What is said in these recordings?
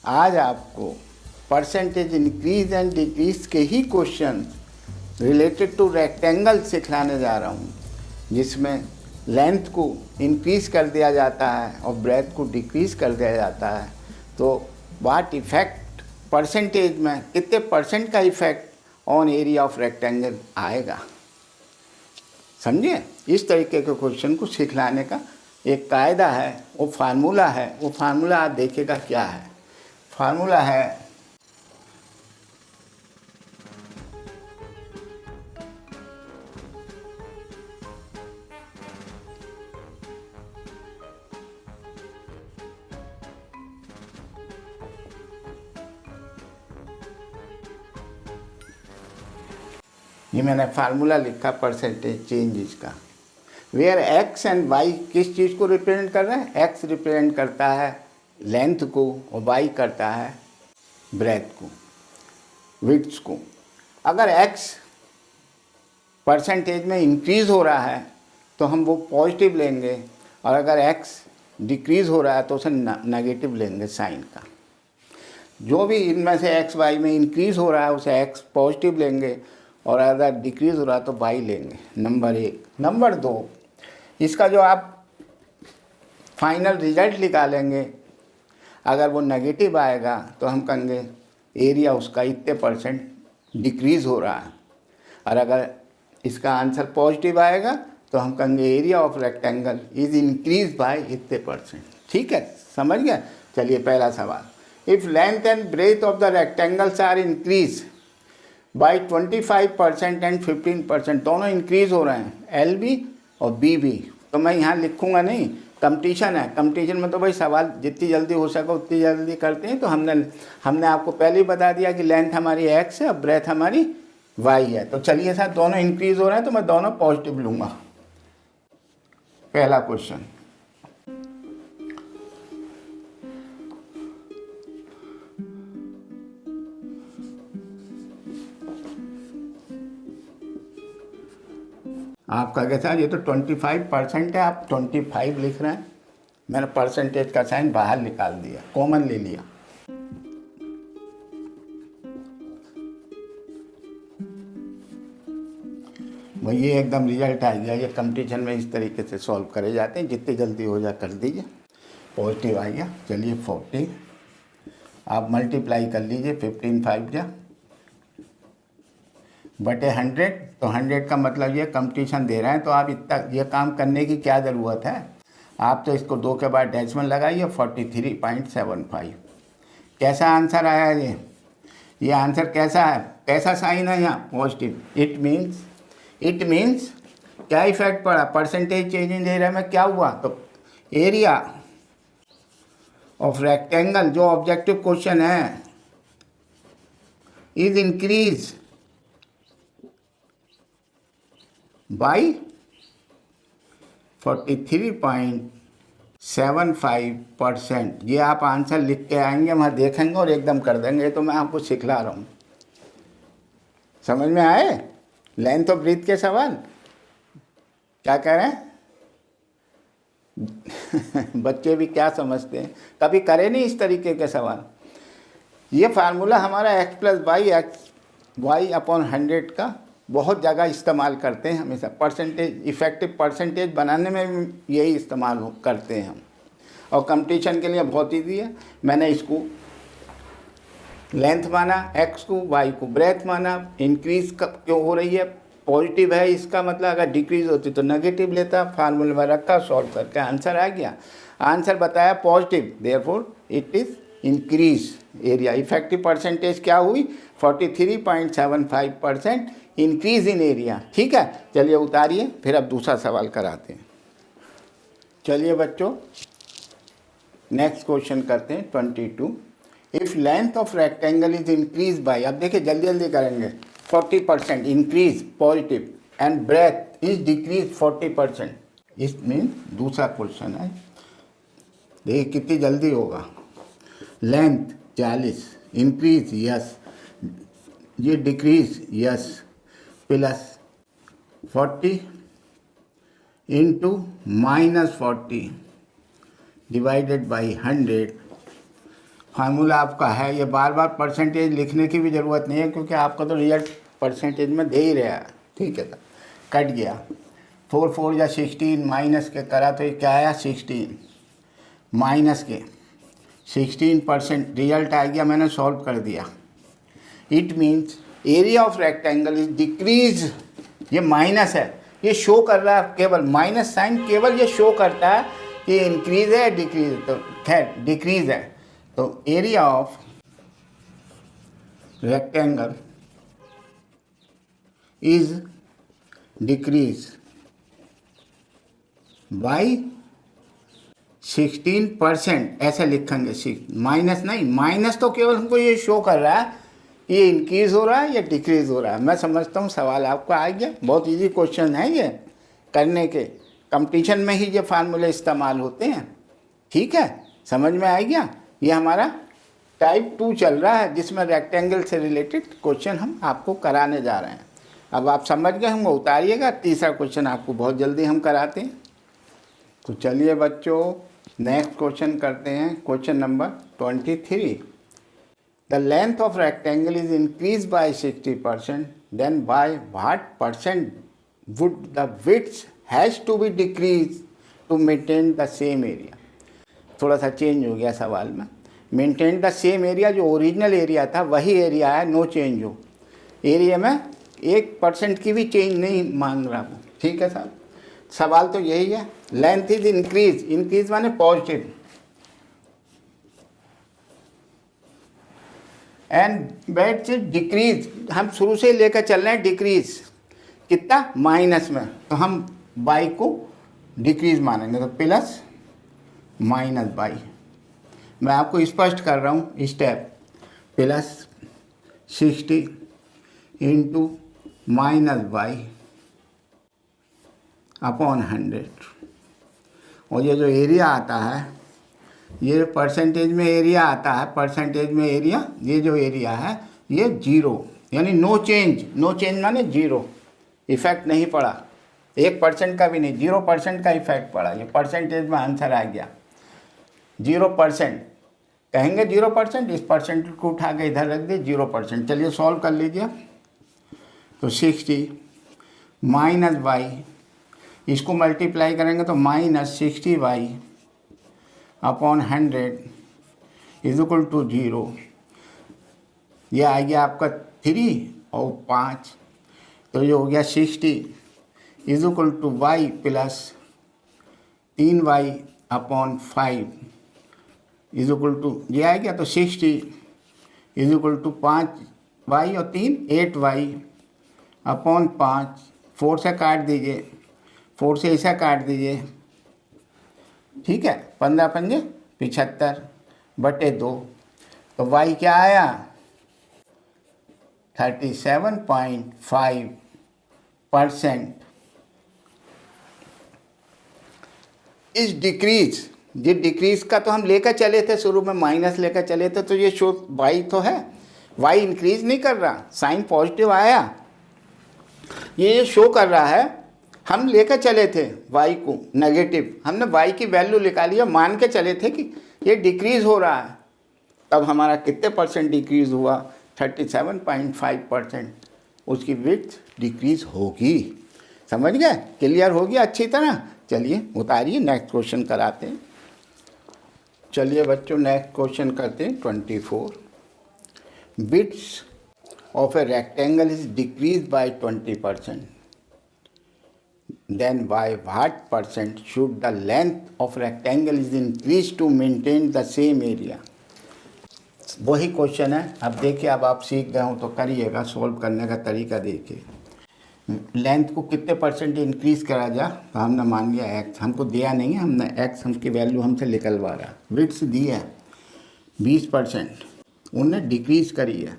आज आपको percentage increase and decrease के ही क्वेश्चन रिलेटेड टू रेक्टेंगल सिखलाने जा रहा हूँ, जिसमें लेंथ को इंक्रीज कर दिया जाता है और ब्रेथ को डिक्रीज कर दिया जाता है। तो व्हाट इफेक्ट परसेंटेज में कितने परसेंट का effect on area of rectangle आएगा, समझिए। इस तरीके के क्वेश्चन को सिखलाने का एक कायदा है, वो फार्मूला है। वो फार्मूला आप देखिएगा क्या है। फार्मूला है ये मैंने फार्मूला लिखा परसेंटेज चेंजेस का, वेयर एक्स एंड वाई किस चीज़ को रिप्रेजेंट कर रहा है। एक्स रिप्रेजेंट करता है लेंथ को और वाई करता है ब्रेथ को, विड्थ को। अगर एक्स परसेंटेज में इंक्रीज़ हो रहा है तो हम वो पॉजिटिव लेंगे, और अगर एक्स डिक्रीज़ हो रहा है तो उसे नेगेटिव लेंगे साइन का। जो भी इनमें से एक्स वाई में इंक्रीज़ हो रहा है उसे एक्स पॉजिटिव लेंगे, और अगर डिक्रीज़ हो रहा है तो वाई लेंगे। नंबर 1। नंबर 2, इसका जो आप फाइनल रिजल्ट निकालेंगे, अगर वो नेगेटिव आएगा तो हम कहेंगे एरिया उसका इतने परसेंट डिक्रीज़ हो रहा है, और अगर इसका आंसर पॉजिटिव आएगा तो हम कहेंगे area of rectangle is increase by इतने परसेंट। ठीक है, समझ गया। चलिए पहला सवाल, if length and breath of the rectangles are increase by 25% and 15%, दोनों इंक्रीज हो रहे हैं, एल बी और बी बी। तो मैं यहाँ लिखूँगा नहीं, कंपटीशन है। कंपटीशन में तो भाई सवाल जितनी जल्दी हो सके उतनी जल्दी करते हैं। तो हमने आपको पहले ही बता दिया कि लेंथ हमारी एक्स है और ब्रेथ हमारी वाई है। तो चलिए सर, दोनों इंक्रीज हो रहे हैं तो मैं दोनों पॉजिटिव लूँगा। पहला क्वेश्चन, आपका क्या था, ये तो 25% है, आप 25 लिख रहे हैं। मैंने परसेंटेज का साइन बाहर निकाल दिया, कॉमन ले लिया। वही ये एकदम रिजल्ट आ गया। ये कंपटीशन में इस तरीके से सॉल्व करे जाते हैं, जितनी जल्दी हो जाए कर दीजिए। पॉजिटिव आ गया। चलिए 40 आप मल्टीप्लाई कर लीजिए, 15 5 जा बटे 100। तो 100 का मतलब ये कंपटीशन दे रहे हैं, तो आप इतना ये काम करने की क्या ज़रूरत है। आप तो इसको 2 के बाद डेसिमल लगाइए, 43.75। कैसा आंसर आया ये आंसर कैसा है, कैसा साइन है यहाँ, पॉजिटिव। इट मीन्स क्या इफेक्ट पड़ा, परसेंटेज चेंज इन एरिया में क्या हुआ। तो एरिया ऑफ रेक्टेंगल जो ऑब्जेक्टिव क्वेश्चन है इज इंक्रीज बाई 43.75%। ये आप आंसर लिख के आएंगे, वहाँ देखेंगे और एकदम कर देंगे। तो मैं आपको सिखला रहा हूँ, समझ में आए। लेंथ ऑफ ब्रीथ के सवाल क्या कह रहे हैं बच्चे भी क्या समझते हैं, कभी करे नहीं इस तरीके के सवाल। ये फार्मूला हमारा x प्लस वाई अपॉन 100 का बहुत जगह इस्तेमाल करते हैं हमेशा। परसेंटेज इफेक्टिव परसेंटेज बनाने में यही इस्तेमाल करते हैं हम, और कंपटीशन के लिए बहुत ईजी है। मैंने इसको लेंथ माना, x को, y को ब्रेथ माना। इंक्रीज क्यों हो रही है, पॉजिटिव है, इसका मतलब अगर डिक्रीज होती तो नेगेटिव लेता। फार्मूले में रखा, सॉल्व करके आंसर आ गया। आंसर बताया positive, therefore it is increase area. Effective percentage क्या हुई, 43.75% इंक्रीज इन एरिया। ठीक है, चलिए उतारिए, फिर अब दूसरा सवाल कराते हैं। चलिए बच्चों, नेक्स्ट क्वेश्चन करते हैं 22। If length of rectangle is increase by, अब देखिए जल्दी जल्दी करेंगे, 40% increase positive, and breath is decrease 40%। इस मीन दूसरा क्वेश्चन है, देखिए कितनी जल्दी होगा। लेंथ 40 इंक्रीज यस, ये decrease yes, plus 40 into -40 divided by 100 formula आपका है, ये बार बार परसेंटेज लिखने की भी ज़रूरत नहीं है क्योंकि आपका तो रिजल्ट परसेंटेज में दे ही रहा है। ठीक है, कट गया 4 4 या 16 माइनस के करा तो ये क्या आया 16 माइनस के 16% रिजल्ट आ गया, मैंने सॉल्व कर दिया। It means area of rectangle is decrease, ये माइनस है, ये शो कर रहा है केवल माइनस साइन, केवल ये शो करता है कि इंक्रीज है डिक्रीज, तो खैर डिक्रीज है। तो area of rectangle is decrease by 16%, ऐसे लिखेंगे, माइनस नहीं, माइनस तो केवल हमको ये शो कर रहा है ये इंक्रीज हो रहा है या डिक्रीज हो रहा है। मैं समझता हूँ सवाल आपको आ गया, बहुत इजी क्वेश्चन है ये करने के, कंपटीशन में ही ये फार्मूले इस्तेमाल होते हैं। ठीक है, समझ में आ गया। ये हमारा टाइप 2 चल रहा है जिसमें रेक्टेंगल से रिलेटेड क्वेश्चन हम आपको कराने जा रहे हैं। अब आप समझ गए होंगे, उतारिएगा। तीसरा क्वेश्चन आपको बहुत जल्दी हम कराते हैं। तो चलिए बच्चों नेक्स्ट क्वेश्चन करते हैं, question number 23। The length of rectangle is increased by 60%, then by what percent would the width has to be decreased to maintain the same area? थोड़ा सा चेंज हो गया सवाल में। मेंटेन द सेम एरिया, जो original area था वही area है, नो चेंज हो। एरिया में 1% की भी चेंज नहीं मांग रहा वो। ठीक है साहब, सवाल तो यही है। लेंथ इज इंक्रीज, इंक्रीज माने पॉजिटिव, एंड बेड से डिक्रीज, हम शुरू से लेकर चल रहे हैं डिक्रीज कितना माइनस में, तो हम बाई को डिक्रीज मानेंगे, तो प्लस माइनस बाई। मैं आपको स्पष्ट कर रहा हूँ step, plus 60 into minus by upon 100, और ये जो एरिया आता है, ये परसेंटेज में एरिया आता है, परसेंटेज में एरिया, ये जो एरिया है ये 0, यानी नो चेंज। नो चेंज माने 0, इफेक्ट नहीं पड़ा, 1% का भी नहीं, 0% का इफेक्ट पड़ा। ये परसेंटेज में आंसर आ गया 0%। कहेंगे 0%, इस परसेंट को उठा के इधर रख दिए 0%। चलिए सॉल्व कर लीजिए। तो 60 माइनस बाई, इसको मल्टीप्लाई करेंगे तो minus 60 by upon 100 is equal to 0। यह आ गया आपका 3 और 5, तो ये हो गया 60 is equal to Y plus 3y upon 5 is equal to, ये आ गया। तो 60 इज इक्वल टू 5y और 3 8y अपॉन 5, 4 से काट दीजिए, 4 से ऐसा काट दीजिए। ठीक है, 15 पंजे 75 बटे 2, तो y क्या आया 37.5% इस डिक्रीज। ये डिक्रीज का तो हम लेकर चले थे, शुरू में माइनस लेकर चले थे, तो ये शो y तो है, y इंक्रीज नहीं कर रहा, साइन पॉजिटिव आया, ये शो कर रहा है हम लेकर चले थे y को नेगेटिव, हमने y की वैल्यू निकाली है, मान के चले थे कि ये डिक्रीज हो रहा है। तब हमारा कितने परसेंट डिक्रीज हुआ 37.5%, उसकी विड्थ डिक्रीज होगी। समझ गए, क्लियर हो गया अच्छी तरह। चलिए उतारिए, नेक्स्ट क्वेश्चन कराते हैं। चलिए बच्चों नेक्स्ट क्वेश्चन करते हैं 24। Width of a rectangle is decrease by 20%, then by what percent should the length of rectangle is increased to maintain the same area? वही क्वेश्चन है। अब देखिए, अब आप सीख गए हो तो करिएगा, सॉल्व करने का तरीका देखिए। लेंथ को कितने परसेंट इंक्रीज करा जा, तो हमने मान लिया x, हमको दिया नहीं है, हमने x हमकी वैल्यू हमसे निकलवा रहा। विड्थ दी है 20%, उन्होंने डिक्रीज करी है,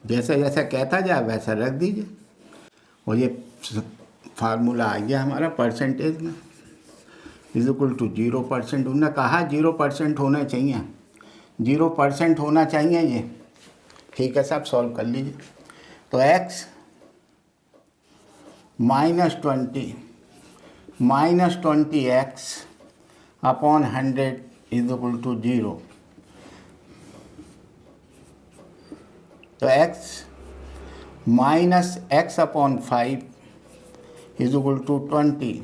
जैसा जैसा कहता जाए वैसा रख दीजिए, और ये फार्मूला आ गया हमारा परसेंटेज में इज इक्वल टू 0%। उन्होंने कहा 0% होना चाहिए, 0% होना चाहिए ये। ठीक है साहब, सॉल्व कर लीजिए। तो x -20 -20x upon 100 is equal to 0, तो x minus X upon 5 is equal to 20,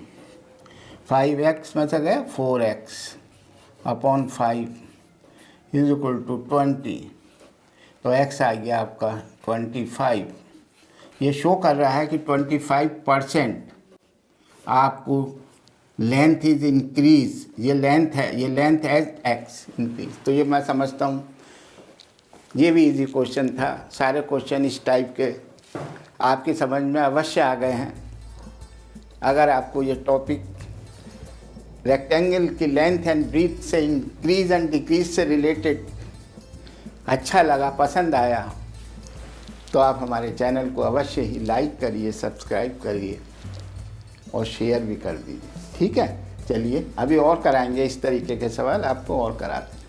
5x में से गए 4x upon 5 is equal to 20, तो x आ गया आपका 25। ये शो कर रहा है कि 25% आपको लेंथ इज इंक्रीज, ये लेंथ है, ये लेंथ एज x इंक्रीज। तो ये मैं समझता हूँ ये भी इजी क्वेश्चन था। सारे क्वेश्चन इस टाइप के आपकी समझ में अवश्य आ गए हैं। अगर आपको ये टॉपिक रेक्टेंगल की लेंथ एंड ब्रीथ से इंक्रीज एंड डिक्रीज से रिलेटेड अच्छा लगा, पसंद आया, तो आप हमारे चैनल को अवश्य ही लाइक करिए, सब्सक्राइब करिए और शेयर भी कर दीजिए। ठीक है, चलिए अभी और कराएंगे इस तरीके के सवाल, आपको और कराते हैं।